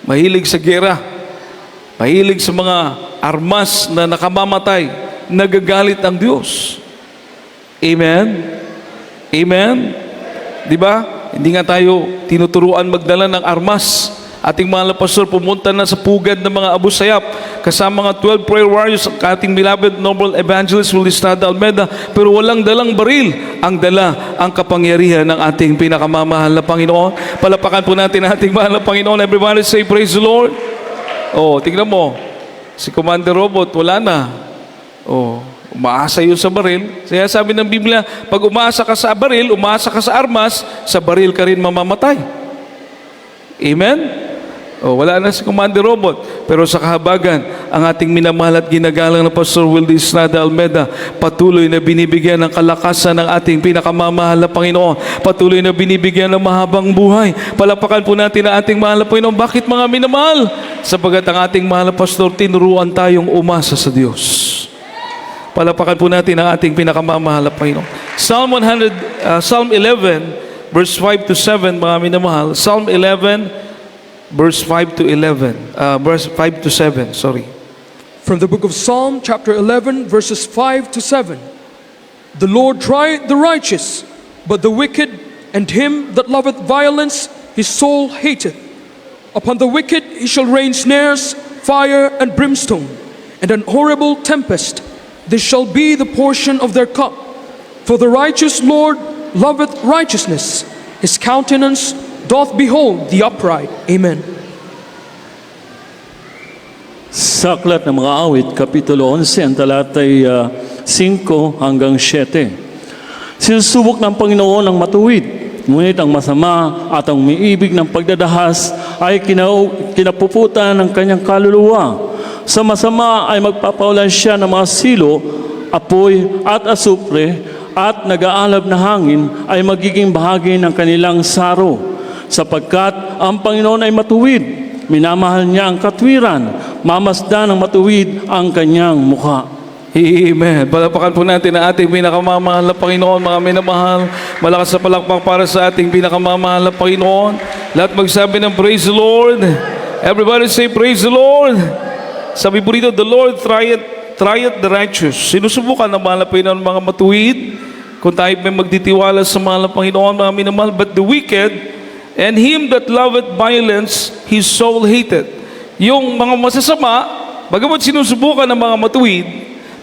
mahilig sa gera, mahilig sa mga armas na nakamamatay, nagagalit ang Diyos. Amen? Amen? Di ba? Hindi nga tayo tinuturuan magdala ng armas. Ating mga pastor pumunta na sa pugad ng mga Abu Sayyaf kasama mga 12 prayer warriors, ating beloved noble evangelist Willie Estrada Almeida, pero walang dalang baril. Ang dala ang kapangyarihan ng ating pinakamamahal na Panginoon. Palapakan po natin ang ating mahal na Panginoon. Everybody say praise the Lord. Oh, tingnan mo, si Commander Robot wala na. Oh, umaasa yun sa baril. Kaya sabi ng Biblia, pag umaasa ka sa baril, umaasa ka sa armas, sa baril ka rin mamamatay. Amen? Oh, wala na si Commander Robot. Pero sa kahabagan, ang ating minamahal at ginagalang na Pastor Willie Estrada Almeida, patuloy na binibigyan ng kalakasan ng ating pinakamamahal na Panginoon. Patuloy na binibigyan ng mahabang buhay. Palapakan po natin ang ating mahal na Panginoon. Bakit mga minamahal? Sapagat ang ating mahal na Pastor, tinuruan tayong umasa sa Diyos. Palapakan po natin ang ating pinakamamahal na Panginoon. Psalm 11, verse 5 to 7, mga minamahal. Psalm 11, verse 5 to 11. Verse 5 to 7, sorry. From the book of Psalm, chapter 11, verses 5 to 7. The Lord trieth the righteous, but the wicked and him that loveth violence his soul hateth. Upon the wicked he shall rain snares, fire, and brimstone, and an horrible tempest. This shall be the portion of their cup. For the righteous Lord loveth righteousness. His countenance doth behold the upright. Amen. Sa aklat ng mga awit, Kapitulo 11, ang talatay 5 hanggang 7. Sinusubok ng Panginoon ang matuwid, ngunit ang masama at ang umiibig ng pagdadahas ay kinapuputan ng kanyang kaluluwa. Sa masama ay magpapaulan siya ng mga silo, apoy at asupre, at nag-aalab na hangin ay magiging bahagi ng kanilang saro. Sapagkat ang Panginoon ay matuwid, minamahal niya ang katwiran, mamasdan ng matuwid ang kanyang mukha. Amen. Palapakan po natin ang ating pinakamamahal na Panginoon, mga minamahal. Malakas sa palakpak para sa ating pinakamamahal na Panginoon. Lahat magsabi ng praise the Lord. Everybody say praise the Lord. Sabi po rito, the Lord trieth the righteous. Sinusubukan ng mahal na Panginoon mga matuwid. Kung tayo may magtitiwala sa mahal na Panginoon, mga minamahal. But the wicked and him that loveth violence, his soul hated. Yung mga masasama, bagamat sinusubukan ng mga matuwid,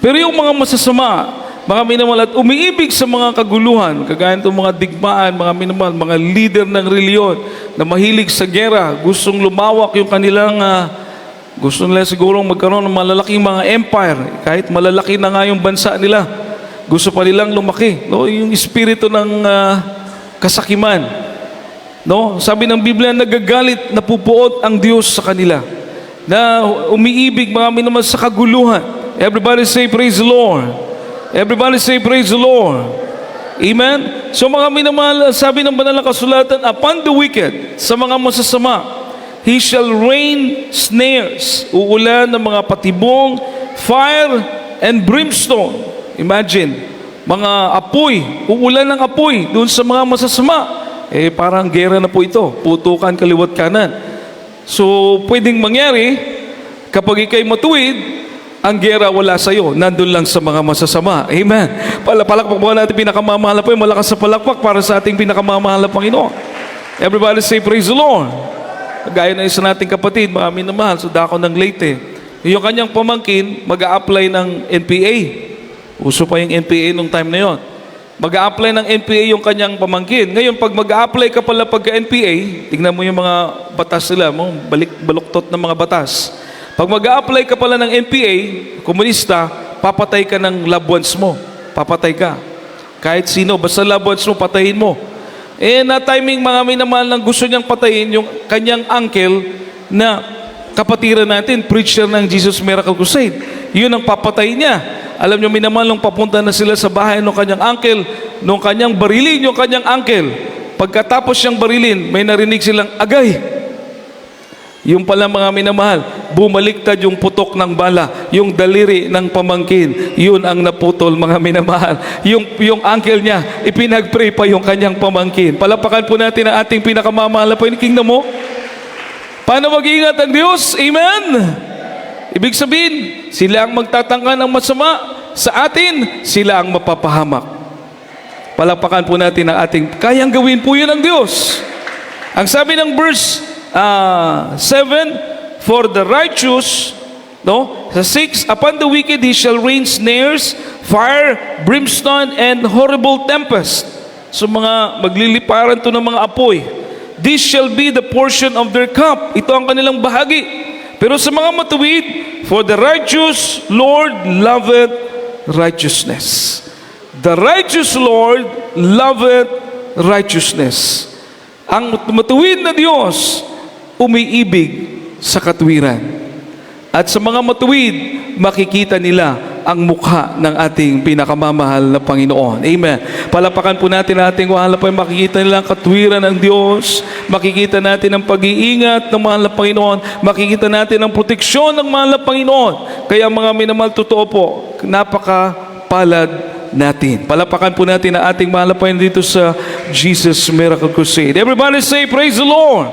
pero yung mga masasama, mga minamahal, at umiibig sa mga kaguluhan, kagaya itong mga digmaan, mga minamahal, mga leader ng reliyon na mahilig sa gera, gustong lumawak yung kanilang, gusto nila siguro magkaroon ng malalaking mga empire, kahit malalaki na nga yung bansa nila, gusto pa nilang lumaki. No? Yung espiritu ng kasakiman. No? Sabi ng Biblia, nagagalit, napupuot ang Diyos sa kanila. Na umiibig mga minamahal sa kaguluhan. Everybody say praise the Lord. Everybody say praise the Lord. Amen? So mga minamahal, sabi ng banal na kasulatan, upon the wicked, sa mga masasama, he shall rain snares, uulan ng mga patibong, fire and brimstone. Imagine, mga apoy, uulan ng apoy doon sa mga masasama. Parang gera na po ito, putukan kaliwat kanan. So, pwedeng mangyari, kapag ikay matuwid, ang gera wala sa iyo, nandun lang sa mga masasama. Amen. Palakpak po natin pinakamamahal po, malakas sa palakpak para sa ating pinakamamahal na Panginoon. Everybody say praise the Lord. Gaya na isa nating kapatid, mga minamahal, so dako ng Leyte. Yung kanyang pamangkin, mag-a-apply ng NPA. Uso pa yung NPA nung time na yon. Mag-a-apply ng NPA yung kanyang pamangkin. Ngayon, pag mag-a-apply ka pala pagka-NPA, tingnan mo yung mga batas nila, baluktot ng mga batas. Pag mag-a-apply ka pala ng NPA, komunista, papatay ka ng loved ones mo. Papatay ka. Kahit sino, basta loved ones mo, patayin mo. Na timing mga minamahal ng gusto niyang patayin yung kanyang uncle na kapatiran natin, preacher ng Jesus Miracle Crusade. Yun ang papatay niya. Alam niyo, minamahal, nung papunta na sila sa bahay ng kanyang uncle, nung kanyang barilin yung kanyang uncle, pagkatapos siyang barilin, may narinig silang agay. Yung pala mga minamahal, bumaliktad yung putok ng bala, yung daliri ng pamangkin, yun ang naputol mga minamahal. Yung uncle niya, ipinag-pray pa yung kanyang pamangkin. Palapakan po natin ang ating pinakamamahal na Panginoon. Kingdom mo. Paano mag-iingat ang Diyos? Amen? Ibig sabihin, sila ang magtatangka ng masama sa atin, sila ang mapapahamak. Palakpakan po natin ang ating kayang gawin po yun ng Diyos. Ang sabi ng verse 7, for the righteous, no? Sa 6, upon the wicked he shall rain snares, fire, brimstone, and horrible tempest. So mga magliliparan to ng mga apoy. This shall be the portion of their cup. Ito ang kanilang bahagi. Pero sa mga matuwid, for the righteous Lord loveth righteousness. The righteous Lord loveth righteousness. Ang matuwid na Diyos, umiibig sa katuwiran. At sa mga matuwid, makikita nila ang mukha ng ating pinakamamahal na Panginoon. Amen. Palapakan po natin ang ating mahal na Panginoon. Makikita nila ang katwiran ng Diyos. Makikita natin ang pag-iingat ng mahal na Panginoon. Makikita natin ang proteksyon ng mahal na Panginoon. Kaya mga minamahal, totoo po, napakapalad natin. Palapakan po natin ang ating mahal na Panginoon dito sa Jesus Miracle Crusade. Everybody say, praise the Lord.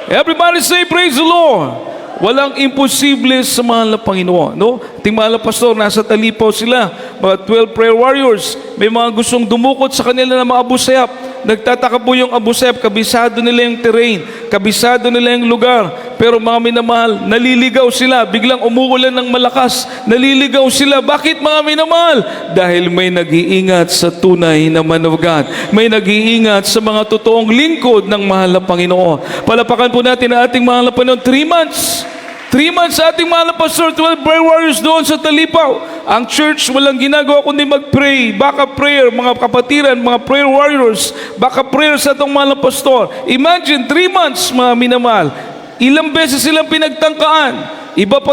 Everybody say, praise the Lord. Walang imposible sa mahal na Panginoon. No? Ating mahal na pastor, nasa Talipaw sila, mga 12 prayer warriors. May mga gustong dumukot sa kanila ng mga Abu Sayyaf. Nagtataka po yung Abu Sayyaf, kabisado nila yung terrain, kabisado nila yung lugar. Pero mga minamahal, naliligaw sila. Biglang umuulan ng malakas. Naliligaw sila. Bakit mga minamahal? Dahil may nag-iingat sa tunay na man of God. May nag-iingat sa mga totoong lingkod ng mahal na Panginoon. Palapakan po natin ang ating mahal na Panginoon. 3 months. 3 months sa ating mahal na pastor, 12 prayer warriors doon sa Talipaw. Ang church walang ginagawa kundi mag-pray. Baka prayer, mga kapatiran, mga prayer warriors. Baka prayer sa itong mahal na pastor. Imagine, 3 months mga minamahal. Ilang beses silang pinagtangkaan. Iba pa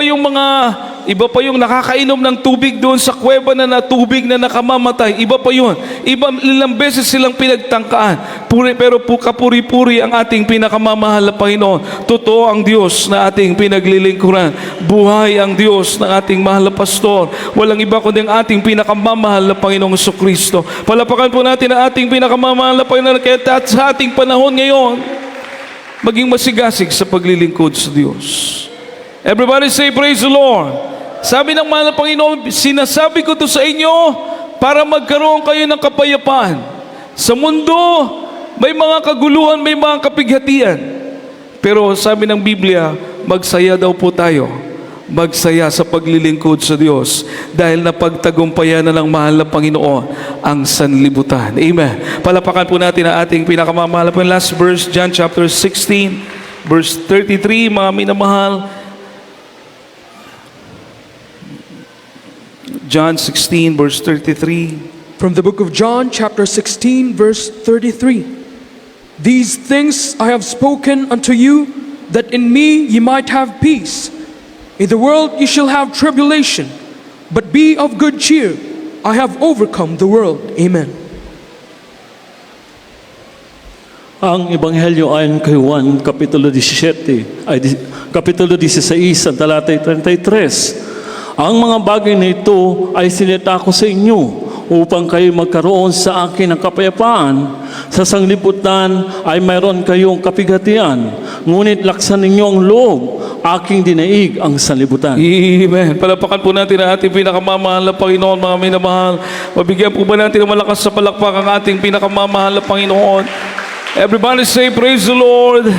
yung nakakainom ng tubig doon sa kuweba na tubig na nakamamatay. Iba pa yun. Ilang beses silang pinagtangkaan. Pero kapuri-puri ang ating pinakamamahal na Panginoon. Totoo ang Diyos na ating pinaglilingkuran. Buhay ang Diyos ng ating mahal na pastor. Walang iba kundi ang ating pinakamamahal na Panginoong Jesucristo. Palapakan po natin ang ating pinakamamahal na Panginoon. Kaya sa ating panahon ngayon, maging masigasig sa paglilingkod sa Diyos. Everybody say, praise the Lord. Sabi ng mahal na Panginoon, sinasabi ko to sa inyo para magkaroon kayo ng kapayapaan. Sa mundo, may mga kaguluhan, may mga kapighatian. Pero sabi ng Biblia, magsaya daw po tayo. Magsaya sa paglilingkod sa Diyos dahil napagtagumpayan na ng mahal na Panginoon ang sanlibutan. Amen. Palapakan po natin ang ating pinakamamahal po. Last verse, John chapter 16, verse 33, mga minamahal. John 16, verse 33. From the book of John, chapter 16, verse 33. These things I have spoken unto you, that in me ye might have peace. In the world ye shall have tribulation, but be of good cheer. I have overcome the world. Amen. Ang Ebanghelyo ayon kay Juan, Kapitulo 16, Kapitulo 16, ang talatay 33. Ang mga bagay na ito ay sinita ko sa inyo upang kayo magkaroon sa akin ng kapayapaan. Sa sanglibutan ay mayroon kayong kapighatian, ngunit laksan ninyo ang loob, aking dinaig ang sanlibutan. Amen. Palapakan po natin ang ating pinakamamahal na Panginoon, mga minamahal. Mabigyan po ba natin ng malakas sa palakpak ang ating pinakamamahal na Panginoon? Everybody say, praise the Lord.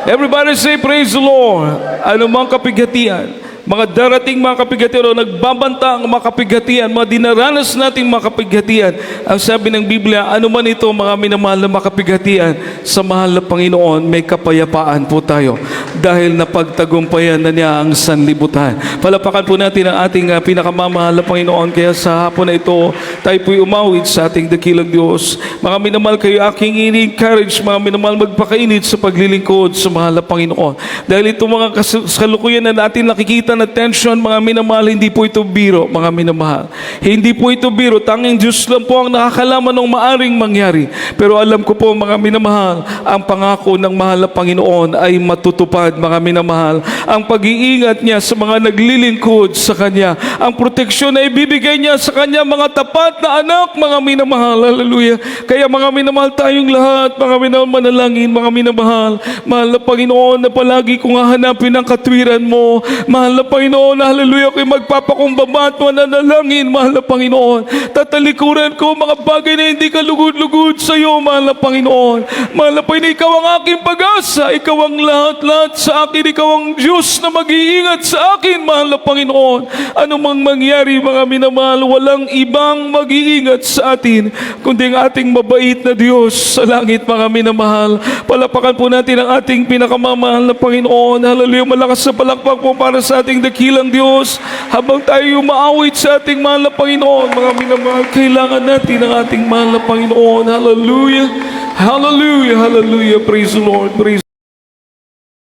Everybody say, praise the Lord. Ano mang kapighatian, mga darating mga kapighatian o nagbabanta ang mga kapighatian, mga dinaranas nating mga kapighatian. Ang sabi ng Biblia, ano man ito mga minamahal na mga kapighatian, sa mahal na Panginoon may kapayapaan po tayo dahil napagtagumpayan na niya ang sanlibutan. Palapakan po natin ang ating pinakamamahal na Panginoon. Kaya sa hapon na ito, tayo po'y umawit sa ating dakilang Diyos. Mga minamahal, kayo aking ini-encourage, mga minamahal, magpakainit sa paglilingkod sa mahal na Panginoon. Dahil ito mga kasalukuyan na natin nakikita ng attention, mga minamahal, hindi po ito biro, mga minamahal. Hindi po ito biro, tanging Diyos lang po ang nakakalaman ng maaring mangyari. Pero alam ko po, mga minamahal, ang pangako ng mahal na Panginoon ay matutupad, mga minamahal. Ang pag-iingat niya sa mga naglilingkod sa Kanya, ang proteksyon na ibibigay niya sa Kanya, mga tapat na anak, mga minamahal. Hallelujah. Kaya mga minamahal, tayong lahat, mga minamahal, manalangin, mga minamahal, mahal na Panginoon, na palagi kong hahanapin ang katwiran mo. Mahal na Panginoon, hallelujah, ako'y magpapakumbaba at mananalangin, mahal na Panginoon. Tatalikuran ko mga bagay na hindi ka lugod-lugod sa iyo, mahal na Panginoon. Mahal na Panginoon, ikaw ang aking pag-asa, ikaw ang lahat-lahat sa akin, ikaw ang Diyos na mag-iingat sa akin, mahal na Panginoon. Ano mang mangyari, mga minamahal, walang ibang mag-iingat sa atin, kundi ang ating mabait na Diyos sa langit, mga minamahal. Palapakan po natin ang ating pinakamamahal na Panginoon. Hallelujah, malakas sa palakpak po para sa ating dakilang Diyos. Habang tayo umaawit sa ating mahal na Panginoon, mga minamahal, kailangan natin ang ating mahal na Panginoon. Hallelujah, hallelujah, hallelujah. Praise the Lord, praise